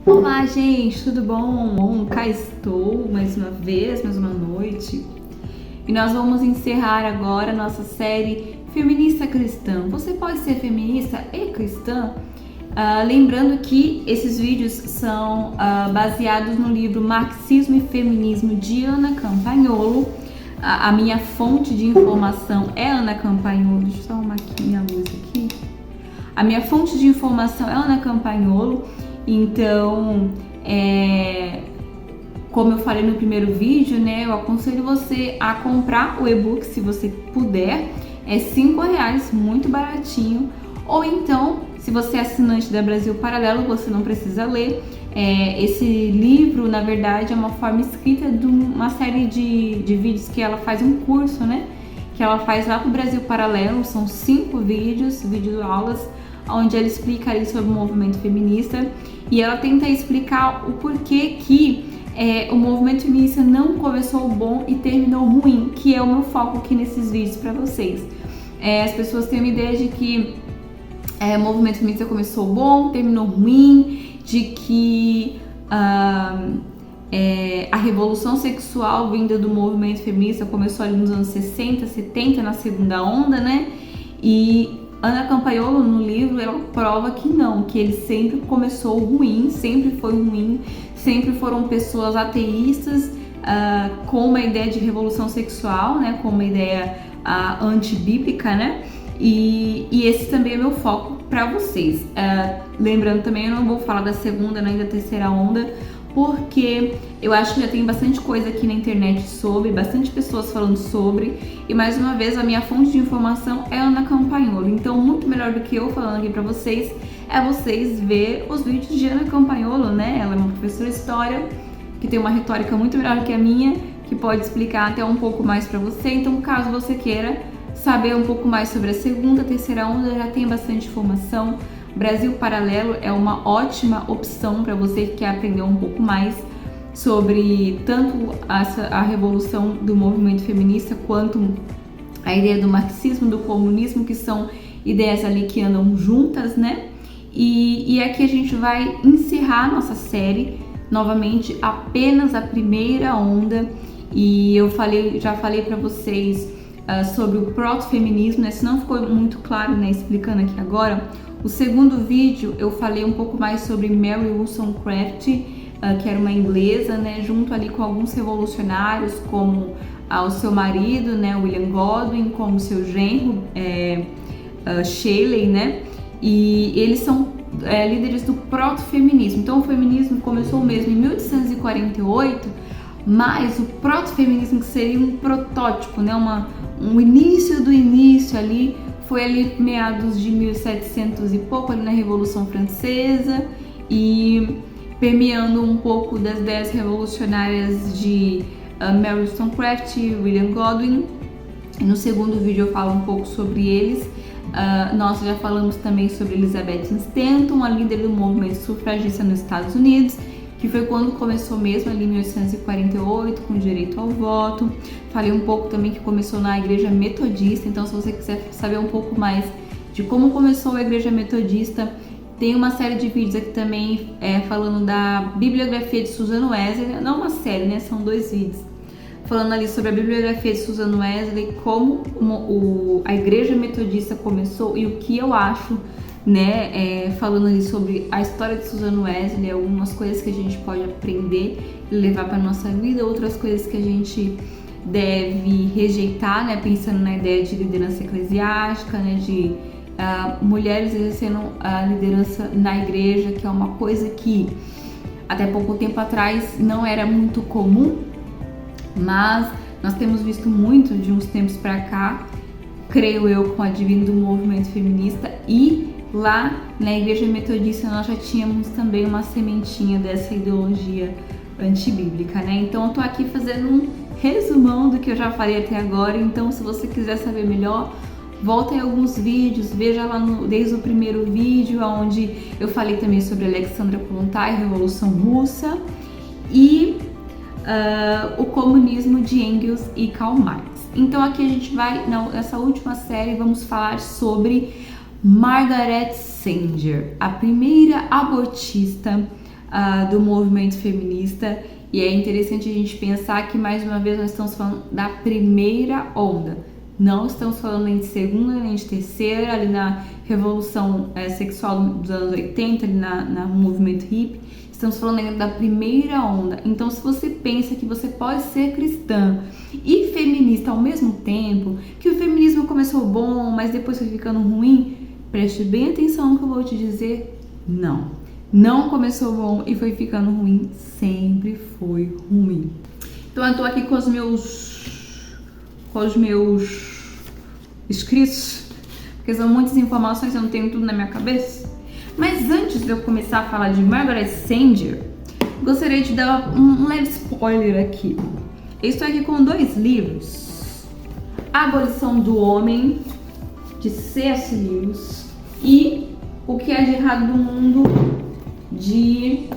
Olá, gente, tudo bom? Bom, cá estou mais uma vez, mais uma noite. E nós vamos encerrar agora a nossa série Feminista Cristã. Você pode ser feminista e cristã? Lembrando que esses vídeos são baseados no livro Marxismo e Feminismo de Ana Campagnolo. A minha fonte de informação é Ana Campagnolo. Deixa eu só arrumar aqui minha luz aqui. A minha fonte de informação é Ana Campagnolo. Então, como eu falei no primeiro vídeo, né, eu aconselho você a comprar o e-book se você puder. É R$5, muito baratinho. Ou então, se você é assinante da Brasil Paralelo, você não precisa ler. Esse livro, na verdade, é uma forma escrita de uma série de vídeos que ela faz um curso, né? Que ela faz lá pro Brasil Paralelo. São 5 vídeos, videoaulas, onde ela explica ali sobre o movimento feminista. E ela tenta explicar o porquê que o movimento feminista não começou bom e terminou ruim, que é o meu foco aqui nesses vídeos para vocês. As pessoas têm uma ideia de que o movimento feminista começou bom, terminou ruim, de que a revolução sexual vinda do movimento feminista começou ali nos anos 60, 70, na segunda onda, né? E Ana Campagnolo, no livro, ela prova que não, que ele sempre começou ruim, sempre foi ruim, sempre foram pessoas ateístas com uma ideia de revolução sexual, né, com uma ideia antibíblica, né, e esse também é meu foco para vocês. Lembrando também, eu não vou falar da segunda nem da terceira onda, porque eu acho que já tem bastante coisa aqui na internet sobre, bastante pessoas falando sobre, e mais uma vez a minha fonte de informação é Ana Campagnolo. Então, muito melhor do que eu falando aqui pra vocês, é vocês ver os vídeos de Ana Campagnolo, né? Ela é uma professora de história, que tem uma retórica muito melhor que a minha, que pode explicar até um pouco mais pra você. Então, caso você queira saber um pouco mais sobre a segunda, terceira onda, já tem bastante informação. Brasil Paralelo é uma ótima opção para você que quer aprender um pouco mais sobre tanto a revolução do movimento feminista quanto a ideia do marxismo, do comunismo, que são ideias ali que andam juntas, né? E aqui a gente vai encerrar nossa série, novamente, apenas a primeira onda. E já falei para vocês sobre o proto-feminismo, né? Se não ficou muito claro, né, explicando aqui agora. O segundo vídeo eu falei um pouco mais sobre Mary Wollstonecraft, que era uma inglesa, né, junto ali com alguns revolucionários, como o seu marido, né, William Godwin, como seu genro, Shelley, né, e eles são líderes do proto-feminismo. Então o feminismo começou mesmo em 1848, mas o proto-feminismo, que seria um protótipo, né, um início do início ali, foi ali meados de 1700 e pouco, ali na Revolução Francesa, e permeando um pouco das ideias revolucionárias de Mary Wollstonecraft e William Godwin. E no segundo vídeo eu falo um pouco sobre eles. Nós já falamos também sobre Elizabeth Stanton, a líder do movimento sufragista nos Estados Unidos, que foi quando começou mesmo ali em 1848, com direito ao voto. Falei um pouco também que começou na Igreja Metodista, então se você quiser saber um pouco mais de como começou a Igreja Metodista, tem uma série de vídeos aqui também falando da bibliografia de Susan Wesley, não uma série, né, são 2 vídeos, falando ali sobre a bibliografia de Susan Wesley, como a Igreja Metodista começou e o que eu acho, né, falando ali sobre a história de Susan Wesley, algumas coisas que a gente pode aprender e levar para nossa vida, outras coisas que a gente deve rejeitar, né, pensando na ideia de liderança eclesiástica, né, de mulheres exercendo a liderança na igreja, que é uma coisa que até pouco tempo atrás não era muito comum, mas nós temos visto muito de uns tempos para cá, creio eu, com o advento do movimento feminista. E lá na Igreja Metodista nós já tínhamos também uma sementinha dessa ideologia antibíblica, né? Então eu tô aqui fazendo um resumão do que eu já falei até agora. Então, se você quiser saber melhor, volta em alguns vídeos, veja lá desde o primeiro vídeo, onde eu falei também sobre Alexandra Kollontai, Revolução Russa, e o comunismo de Engels e Karl Marx. Então aqui a gente vai, nessa última série, vamos falar sobre Margaret Sanger, a primeira abortista do movimento feminista. E é interessante a gente pensar que, mais uma vez, nós estamos falando da primeira onda. Não estamos falando nem de segunda, nem de terceira, ali na revolução sexual dos anos 80, ali no movimento hippie. Estamos falando ainda da primeira onda. Então, se você pensa que você pode ser cristã e feminista ao mesmo tempo, que o feminismo começou bom, mas depois foi ficando ruim, preste bem atenção no que eu vou te dizer. Não começou bom e foi ficando ruim, sempre foi ruim. Então eu tô aqui com os meus escritos, porque são muitas informações, eu não tenho tudo na minha cabeça. Mas antes de eu começar a falar de Margaret Sanger, gostaria de dar um leve spoiler aqui. Eu estou aqui com 2 livros: A Abolição do Homem, de C.S. Lewis, e O que há de errado no mundo, de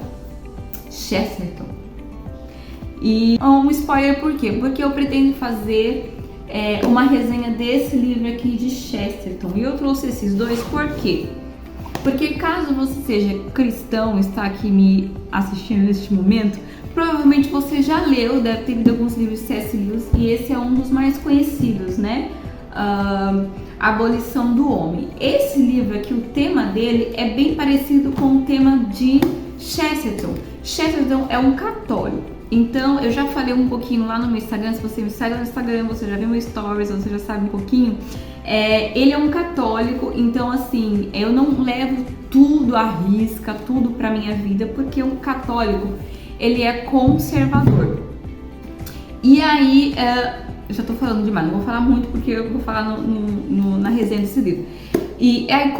Chesterton. E um spoiler por quê? Porque eu pretendo fazer uma resenha desse livro aqui de Chesterton. E eu trouxe esses 2 por quê? Porque caso você seja cristão, está aqui me assistindo neste momento, provavelmente você já leu, deve ter lido alguns livros de C.S. Lewis, e esse é um dos mais conhecidos, né? A Abolição do Homem. Esse livro aqui, o tema dele é bem parecido com o tema de Chesterton. Chesterton é um católico. Então, eu já falei um pouquinho lá no meu Instagram. Se você me segue no Instagram, você já viu meu stories, você já sabe um pouquinho. Ele é um católico, então assim, eu não levo tudo à risca, tudo pra minha vida, porque um católico, ele é conservador. E aí, eu já tô falando demais, não vou falar muito porque eu vou falar na resenha desse livro. E um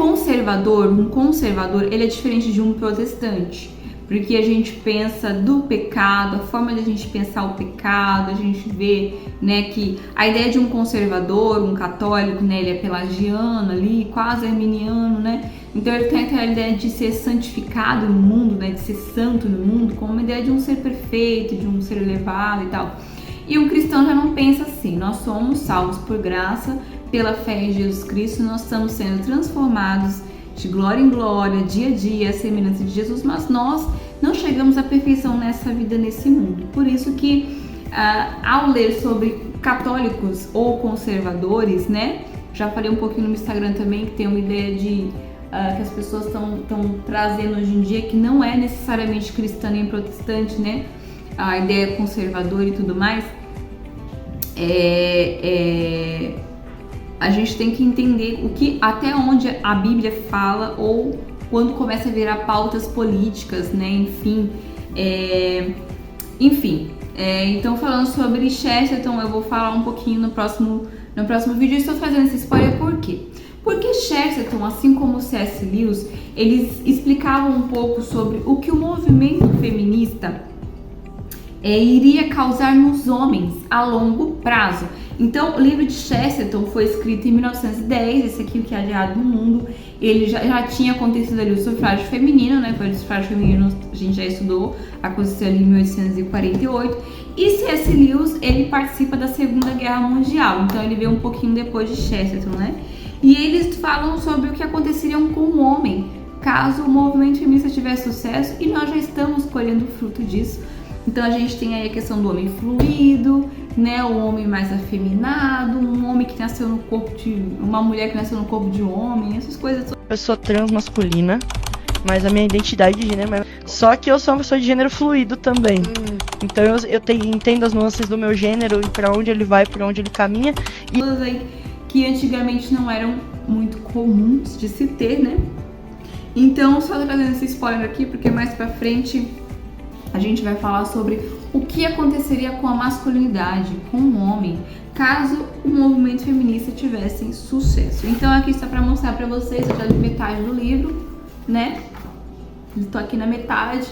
conservador, ele é diferente de um protestante. Porque a gente pensa do pecado, a forma de a gente pensar o pecado, a gente vê, né, que a ideia de um conservador, um católico, né, ele é pelagiano ali, quase arminiano, né, então ele tem aquela ideia de ser santificado no mundo, né, de ser santo no mundo, como uma ideia de um ser perfeito, de um ser elevado e tal. E um cristão já não pensa assim. Nós somos salvos por graça, pela fé em Jesus Cristo, nós estamos sendo transformados de glória em glória, dia a dia, a semelhança de Jesus, mas nós não chegamos à perfeição nessa vida, nesse mundo. Por isso que, ao ler sobre católicos ou conservadores, né, já falei um pouquinho no Instagram também, que tem uma ideia de que as pessoas estão trazendo hoje em dia, que não é necessariamente cristã nem protestante, né, a ideia conservadora e tudo mais, a gente tem que entender até onde a Bíblia fala, ou quando começa a virar pautas políticas, né? Então falando sobre Chesterton, eu vou falar um pouquinho no próximo vídeo. Eu estou fazendo esse spoiler por quê? Porque Chesterton, assim como C.S. Lewis, eles explicavam um pouco sobre o que o movimento feminista iria causar nos homens a longo prazo. Então, o livro de Chesterton foi escrito em 1910, esse aqui, O que há de errado no mundo. Ele já tinha acontecido ali o sufrágio feminino, né? O sufrágio feminino a gente já estudou, aconteceu ali em 1848. E C.S. Lewis, ele participa da Segunda Guerra Mundial, então ele veio um pouquinho depois de Chesterton, né? E eles falam sobre o que aconteceria com o homem caso o movimento feminista tivesse sucesso, e nós já estamos colhendo o fruto disso. Então a gente tem aí a questão do homem fluido, né, o homem mais afeminado, um homem que nasceu no corpo de uma mulher que nasceu no corpo de homem, essas coisas. Eu sou transmasculina, mas a minha identidade de gênero é... Só que eu sou uma pessoa de gênero fluido também. Então eu entendo as nuances do meu gênero e pra onde ele vai, pra onde ele caminha. E coisas aí que antigamente não eram muito comuns de se ter, né? Então, só trazendo esse spoiler aqui, porque mais pra frente a gente vai falar sobre o que aconteceria com a masculinidade, com o homem, caso o movimento feminista tivesse sucesso. Então aqui está para mostrar para vocês, eu já li metade do livro, né? Estou aqui na metade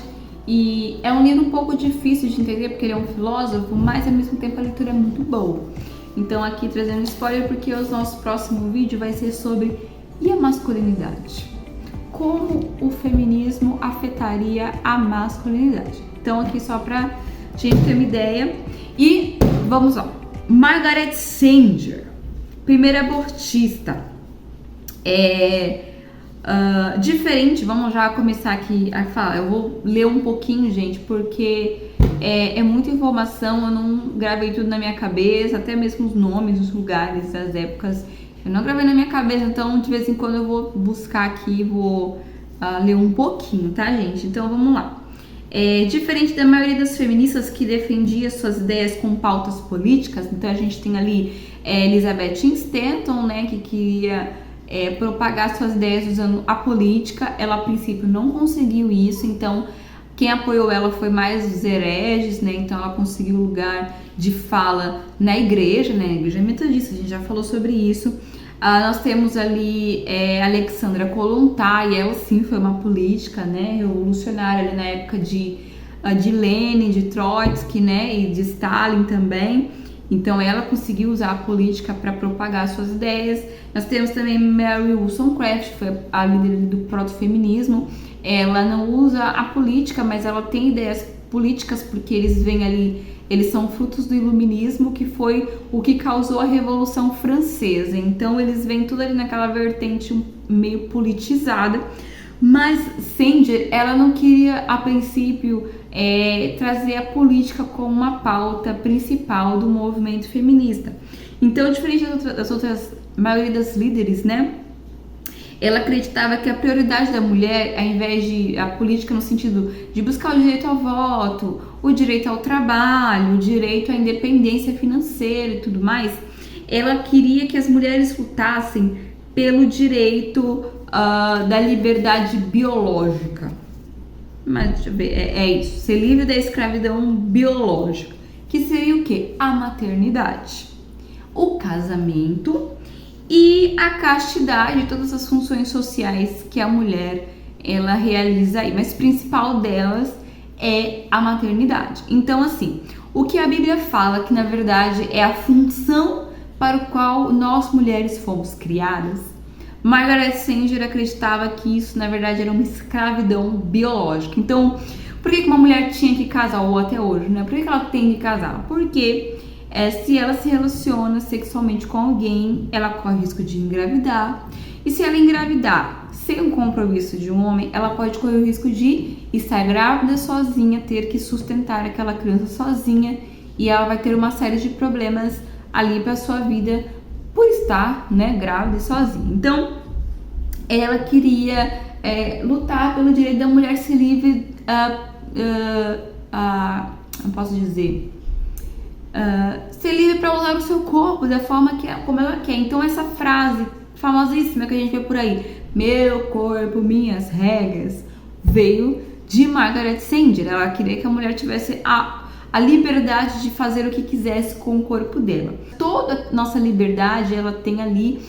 e é um livro um pouco difícil de entender porque ele é um filósofo, mas ao mesmo tempo a leitura é muito boa. Então aqui trazendo spoiler porque o nosso próximo vídeo vai ser sobre e a masculinidade. Como o feminismo afetaria a masculinidade. Então aqui só pra gente ter uma ideia. E vamos lá. Margaret Sanger, primeira abortista. Diferente, vamos já começar aqui a falar. Eu vou ler um pouquinho, gente, porque é muita informação, eu não gravei tudo na minha cabeça, até mesmo os nomes, os lugares, as épocas, eu não gravei na minha cabeça, então de vez em quando eu vou buscar aqui e vou ler um pouquinho, tá, gente? Então vamos lá. Diferente da maioria das feministas que defendia suas ideias com pautas políticas, então a gente tem ali Elizabeth Stanton, né, que queria propagar suas ideias usando a política. Ela a princípio não conseguiu isso, então quem apoiou ela foi mais os hereges, né? Então ela conseguiu lugar de fala na igreja, né? A igreja metodista, a gente já falou sobre isso. Nós temos ali Alexandra Kollontai, ela sim foi uma política, né, revolucionária ali na época de Lenin, de Trotsky, né, e de Stalin também. Então ela conseguiu usar a política para propagar suas ideias. Nós temos também Mary Wollstonecraft, que foi a líder do proto-feminismo. Ela não usa a política, mas ela tem ideias políticas porque eles vêm ali, eles são frutos do iluminismo, que foi o que causou a Revolução Francesa. Então eles vêm tudo ali naquela vertente meio politizada. Mas Sanger, ela não queria a princípio trazer a política como uma pauta principal do movimento feminista. Então, diferente das outras maioria das líderes, né, ela acreditava que a prioridade da mulher, ao invés de a política no sentido de buscar o direito ao voto, o direito ao trabalho, o direito à independência financeira e tudo mais, ela queria que as mulheres lutassem pelo direito da liberdade biológica. Mas deixa eu ver, isso, ser livre da escravidão biológica, que seria o quê? A maternidade, o casamento e a castidade, todas as funções sociais que a mulher ela realiza aí, mas o principal delas é a maternidade. Então, assim, o que a Bíblia fala que na verdade é a função para o qual nós mulheres fomos criadas, Margaret Sanger acreditava que isso na verdade era uma escravidão biológica. Então, por que uma mulher tinha que casar, ou até hoje, né? Por que ela tem que casar? Porque se ela se relaciona sexualmente com alguém, ela corre risco de engravidar. E se ela engravidar sem um compromisso de um homem, ela pode correr o risco de estar grávida sozinha, ter que sustentar aquela criança sozinha, e ela vai ter uma série de problemas ali para sua vida por estar, né, grávida e sozinha. Então, ela queria lutar pelo direito da mulher ser livre, não posso dizer, ser livre para usar o seu corpo da forma como ela quer. Então essa frase famosíssima que a gente vê por aí, meu corpo, minhas regras, veio de Margaret Sanger. Ela queria que a mulher tivesse a liberdade de fazer o que quisesse com o corpo dela. Toda nossa liberdade, ela tem ali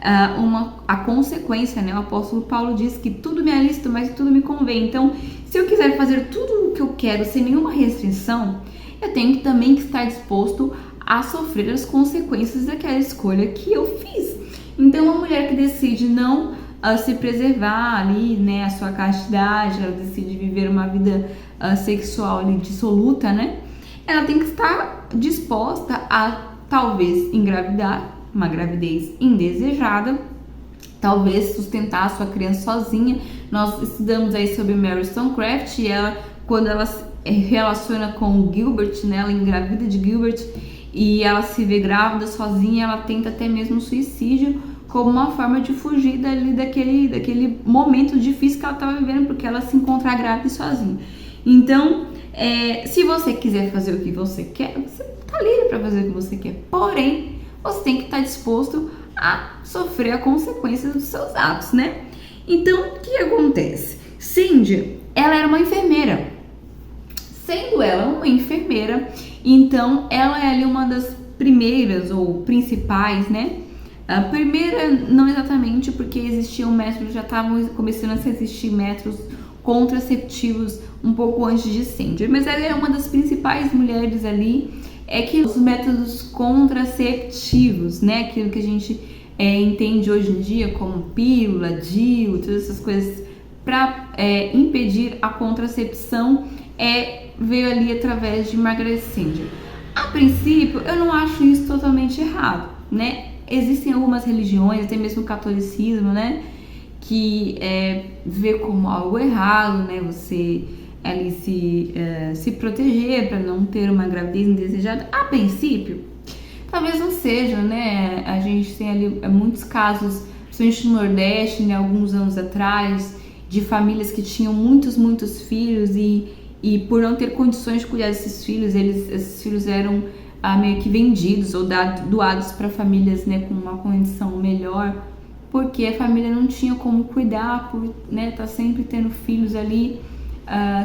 a consequência, né? O apóstolo Paulo diz que tudo me é lícito, mas tudo me convém. Então, se eu quiser fazer tudo o que eu quero sem nenhuma restrição, eu tenho também que estar disposto a sofrer as consequências daquela escolha que eu fiz. Então, uma mulher que decide não se preservar ali, né, a sua castidade, ela decide viver uma vida sexual ali dissoluta, né? Ela tem que estar disposta a talvez engravidar, uma gravidez indesejada, talvez sustentar a sua criança sozinha. Nós estudamos aí sobre Mary Wollstonecraft, e ela, quando ela se relaciona com o Gilbert, né, ela engravida de Gilbert e ela se vê grávida sozinha, ela tenta até mesmo suicídio como uma forma de fugir dali daquele momento difícil que ela estava vivendo, porque ela se encontra grávida e sozinha. Então, se você quiser fazer o que você quer, você está livre para fazer o que você quer. Porém, você tem que estar disposto a sofrer a consequência dos seus atos, né? Então, o que acontece? Cindy, ela era uma enfermeira. Sendo ela uma enfermeira, então ela é ali uma das primeiras ou principais, né? A primeira, não exatamente, porque existiam métodos, já estavam começando a existir métodos contraceptivos um pouco antes de Sanger, mas ela é uma das principais mulheres ali, que os métodos contraceptivos, né, aquilo que a gente entende hoje em dia como pílula, DIU, todas essas coisas para impedir a contracepção, veio ali através de Margaret Sanger. A princípio, eu não acho isso totalmente errado, né? Existem algumas religiões, até mesmo o catolicismo, né, que vê como algo errado, né? Você ali se proteger para não ter uma gravidez indesejada. A princípio, talvez não seja, né? A gente tem ali muitos casos, principalmente no Nordeste, né? Alguns anos atrás, de famílias que tinham muitos filhos e por não ter condições de cuidar desses filhos, esses filhos eram meio que vendidos ou doados para famílias, né, com uma condição melhor, porque a família não tinha como cuidar, por, né, tá sempre tendo filhos ali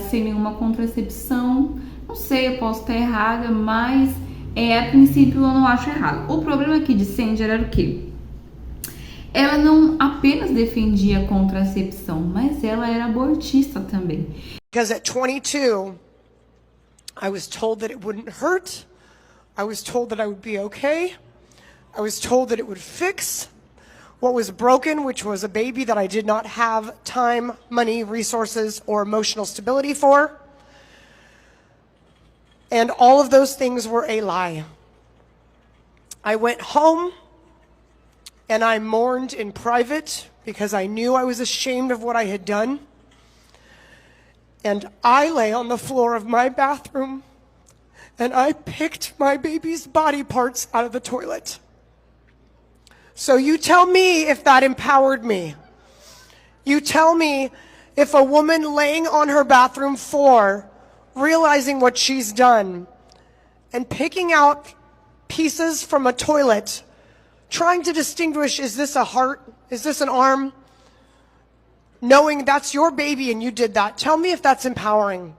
sem nenhuma contracepção. Não sei, eu posso estar errada, mas a princípio eu não acho errado. O problema aqui de Sanger era o quê? Ela não apenas defendia a contracepção, mas ela era abortista também. Because at 22, I was told that it wouldn't hurt. I was told that I would be okay. I was told that it would fix what was broken, which was a baby that I did not have time, money, resources, or emotional stability for. And all of those things were a lie. I went home and I mourned in private because I knew I was ashamed of what I had done. And I lay on the floor of my bathroom and I picked my baby's body parts out of the toilet. So you tell me if that empowered me. You tell me if a woman laying on her bathroom floor, realizing what she's done, and picking out pieces from a toilet, trying to distinguish, is this a heart? Is this an arm? Knowing that's your baby and you did that. Tell me if that's empowering.